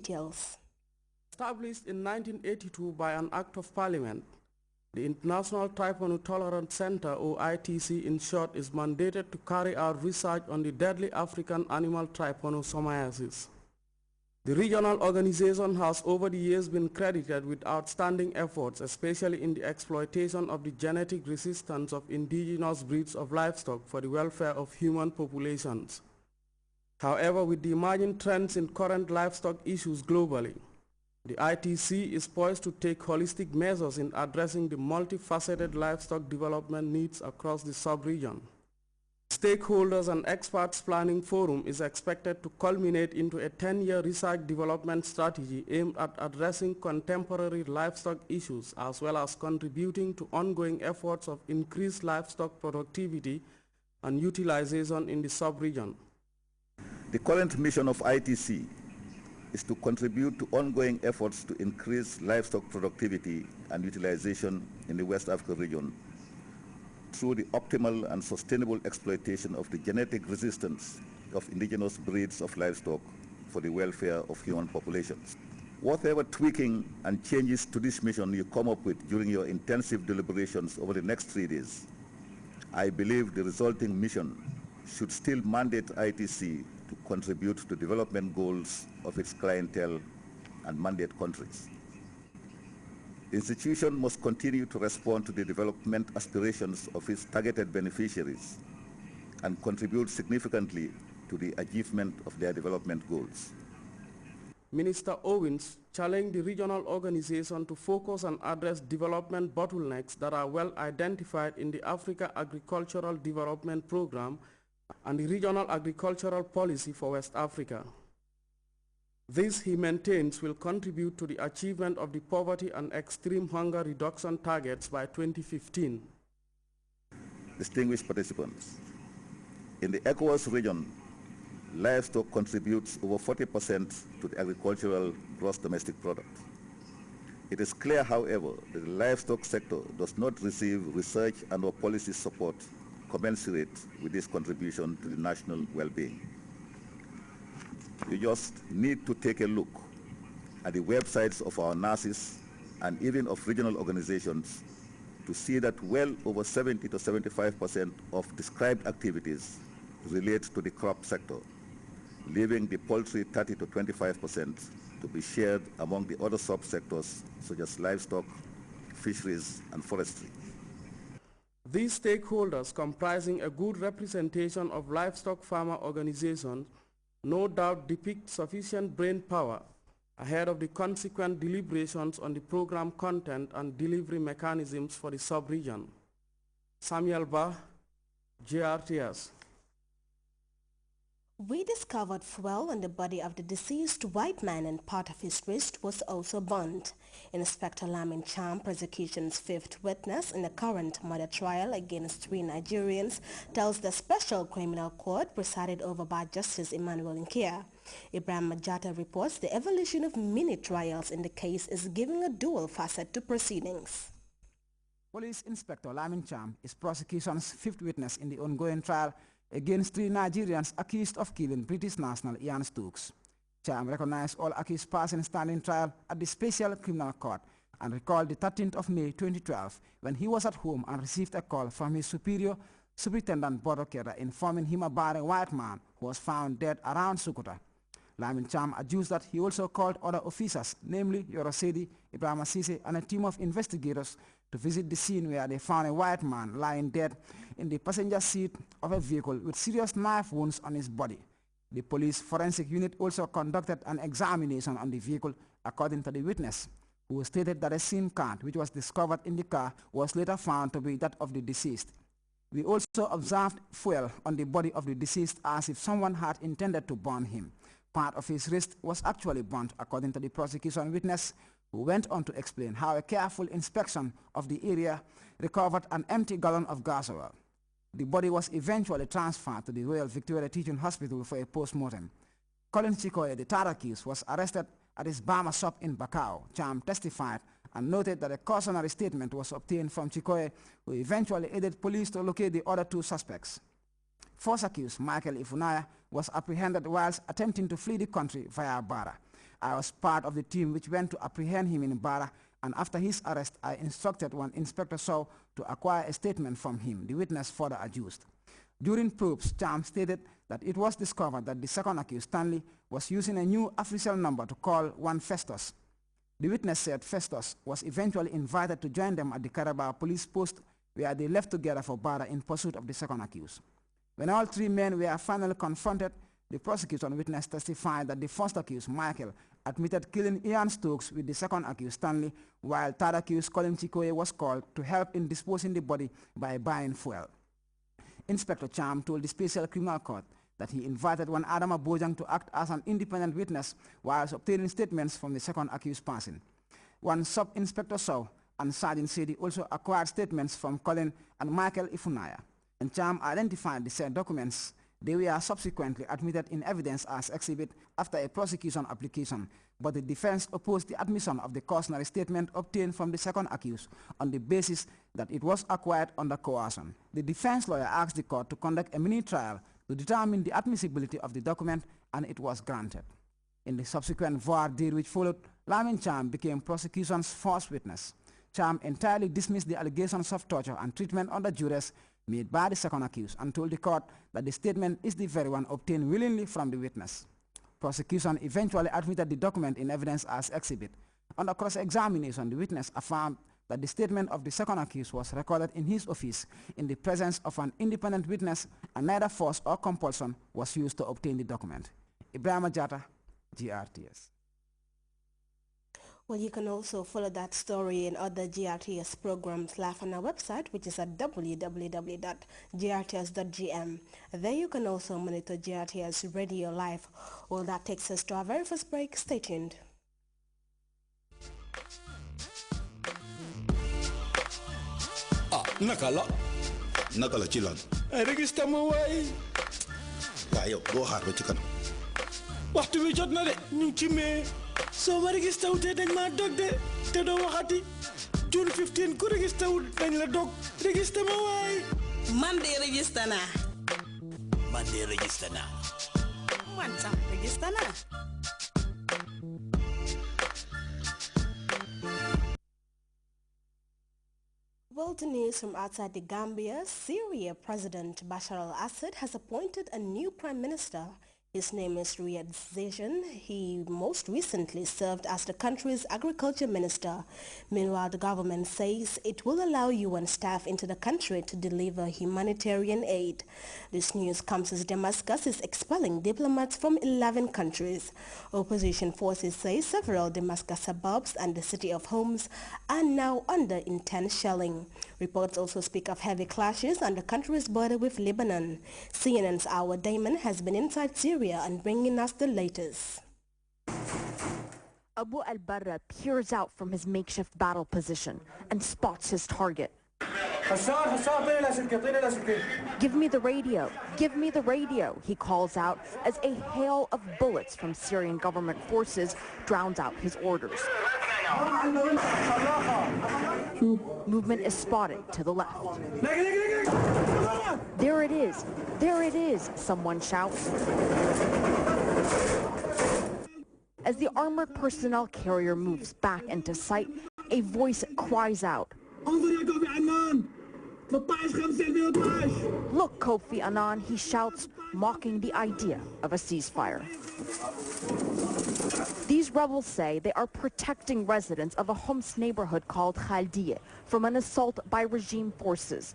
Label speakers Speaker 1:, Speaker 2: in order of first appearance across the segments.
Speaker 1: details.
Speaker 2: Established in 1982 by an Act of Parliament, the International Typhoon Tolerance Center, or ITC in short, is mandated to carry out research on the deadly African animal trypanosomiasis. The regional organization has over the years been credited with outstanding efforts, especially in the exploitation of the genetic resistance of indigenous breeds of livestock for the welfare of human populations. However, with the emerging trends in current livestock issues globally, the ITC is poised to take holistic measures in addressing the multifaceted livestock development needs across the sub-region. Stakeholders and Experts Planning Forum is expected to culminate into a 10-year research development strategy aimed at addressing contemporary livestock issues as well as contributing to ongoing efforts of increased livestock productivity and utilization in the sub-region.
Speaker 3: The current mission of ITC is to contribute to ongoing efforts to increase livestock productivity and utilization in the West Africa region through the optimal and sustainable exploitation of the genetic resistance of indigenous breeds of livestock for the welfare of human populations. Whatever tweaking and changes to this mission you come up with during your intensive deliberations over the next 3 days, I believe the resulting mission should still mandate ITC to contribute to development goals of its clientele and mandate countries. The institution must continue to respond to the development aspirations of its targeted beneficiaries and contribute significantly to the achievement of their development goals.
Speaker 2: Minister Owens challenged the regional organization to focus and address development bottlenecks that are well identified in the Africa Agricultural Development Program and the Regional Agricultural Policy for West Africa. This, he maintains, will contribute to the achievement of the poverty and extreme hunger reduction targets by 2015.
Speaker 3: Distinguished participants, in the ECOWAS region, livestock contributes over 40% to the agricultural gross domestic product. It is clear, however, that the livestock sector does not receive research and/or policy support commensurate with this contribution to the national well-being. You just need to take a look at the websites of our nurses and even of regional organizations to see that well over 70 to 75% of described activities relate to the crop sector, leaving the poultry 30 to 25% to be shared among the other subsectors such as livestock, fisheries, and forestry.
Speaker 2: These stakeholders, comprising a good representation of livestock farmer organizations, no doubt depict sufficient brain power ahead of the consequent deliberations on the program content and delivery mechanisms for the sub-region. Samuel Ba, Grts.
Speaker 1: We discovered fuel on the body of the deceased white man and part of his wrist was also burnt. Inspector Lamin Cham, prosecution's fifth witness in the current murder trial against 3 Nigerians, tells the Special Criminal Court presided over by Justice Emmanuel Nkia. Ibrahim Majata reports the evolution of mini trials in the case is giving a dual facet to proceedings.
Speaker 4: Police Inspector Lamin Cham is prosecution's fifth witness in the ongoing trial against 3 Nigerians accused of killing British national Ian Stokes. Cham recognized all accused persons standing trial at the Special Criminal Court and recalled the 13th of May 2012 when he was at home and received a call from his superior, Superintendent Bodokera, informing him about a white man who was found dead around Sukuta. Lamin Cham adduced that he also called other officers, namely Yorosedi, Ibrahim Sise, and a team of investigators to visit the scene where they found a white man lying dead in the passenger seat of a vehicle with serious knife wounds on his body. The police forensic unit also conducted an examination on the vehicle, according to the witness, who stated that a SIM card which was discovered in the car was later found to be that of the deceased. We also observed fuel on the body of the deceased as if someone had intended to burn him. Part of his wrist was actually burnt, according to the prosecution witness, who went on to explain how a careful inspection of the area recovered an empty gallon of gas oil. The body was eventually transferred to the Royal Victoria Teaching Hospital for a post-mortem. Colin Chikoye, the third accused, was arrested at his Bama shop in Bakau. Cham testified and noted that a cautionary statement was obtained from Chikoye, who eventually aided police to locate the other 2 suspects. Fourth accused, Michael Ifunaya, was apprehended whilst attempting to flee the country via Bara. I was part of the team which went to apprehend him in Bara, and after his arrest, I instructed one Inspector Sow to acquire a statement from him, the witness further adduced. During probes, Cham stated that it was discovered that the second accused, Stanley, was using a new official number to call one Festus. The witness said Festus was eventually invited to join them at the Carabao police post, where they left together for Bara in pursuit of the second accused. When all three men were finally confronted, the prosecution witness testified that the first accused, Michael, admitted killing Ian Stokes with the second accused, Stanley, while third accused, Colin Chikoye, was called to help in disposing the body by buying fuel. Inspector Cham told the Special Criminal Court that he invited one Adama Bojang to act as an independent witness whilst obtaining statements from the second accused person. One Sub-Inspector Sow and Sergeant Sedi also acquired statements from Colin and Michael Ifunaya, and Cham identified the said documents. They were subsequently admitted in evidence as exhibit after a prosecution application, but the defense opposed the admission of the cautionary statement obtained from the second accused on the basis that it was acquired under coercion. The defense lawyer asked the court to conduct a mini-trial to determine the admissibility of the document, and it was granted. In the subsequent voir dire which followed, Lamin Cham became prosecution's first witness. Cham entirely dismissed the allegations of torture and treatment under duress made by the second accused and told the court that the statement is the very one obtained willingly from the witness. Prosecution eventually admitted the document in evidence as exhibit. Under cross-examination, the witness affirmed that the statement of the second accused was recorded in his office in the presence of an independent witness, and neither force or compulsion was used to obtain the document. Ibrahim Jata, GRTS.
Speaker 1: Well, you can also follow that story and other GRTS programs live on our website, which is at www.grts.gm. There you can also monitor GRTS radio live. Well, that takes us to our very first break. Stay tuned.
Speaker 5: Nakala chilan. Register mo way. Wayo, go hard with chicken. Waxtu wi jot na de ñu ci me so ma register wu te dañ ma dog de te do waxati June 15 ku register wu dañ la dog register ma way
Speaker 6: man de register na
Speaker 5: man
Speaker 6: sax register na.
Speaker 1: Well, the news from outside the Gambia, Syria President Bashar al-Assad has appointed a new prime minister. His name is Riyad Zeshan. He most recently served as the country's agriculture minister. Meanwhile, the government says it will allow UN staff into the country to deliver humanitarian aid. This news comes as Damascus is expelling diplomats from 11 countries. Opposition forces say several Damascus suburbs and the city of Homs are now under intense shelling. Reports also speak of heavy clashes on the country's border with Lebanon. CNN's Our Damon has been inside Syria and bringing us the latest.
Speaker 7: Abu al-Barra peers out from his makeshift battle position and spots his target. Give me the radio, give me the radio, he calls out as a hail of bullets from Syrian government forces drowns out his orders. Movement is spotted to the left. There it is, someone shouts. As the armored personnel carrier moves back into sight, a voice cries out, "Look, Kofi Annan," he shouts, mocking the idea of a ceasefire. These rebels say they are protecting residents of a Homs neighborhood called Khaldieh from an assault by regime forces.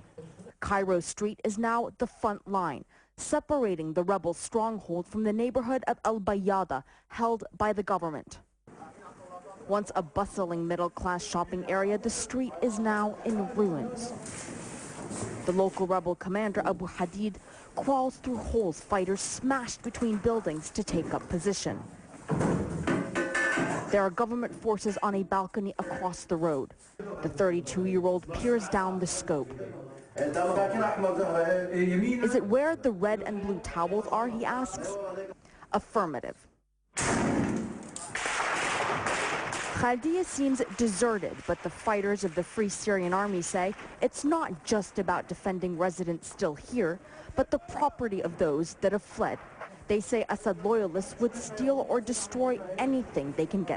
Speaker 7: Cairo Street is now the front line, separating the rebel stronghold from the neighborhood of Al-Bayada, held by the government. Once a bustling middle-class shopping area, the street is now in ruins. The local rebel commander, Abu Hadid, crawls through holes fighters smashed between buildings to take up position. There are government forces on a balcony across the road. The 32-year-old peers down the scope. Is it where the red and blue towels are, he asks? Affirmative. Khaldieh seems deserted, but the fighters of the Free Syrian Army say it's not just about defending residents still here, but the property of those that have fled. They say Assad loyalists would steal or destroy anything they can get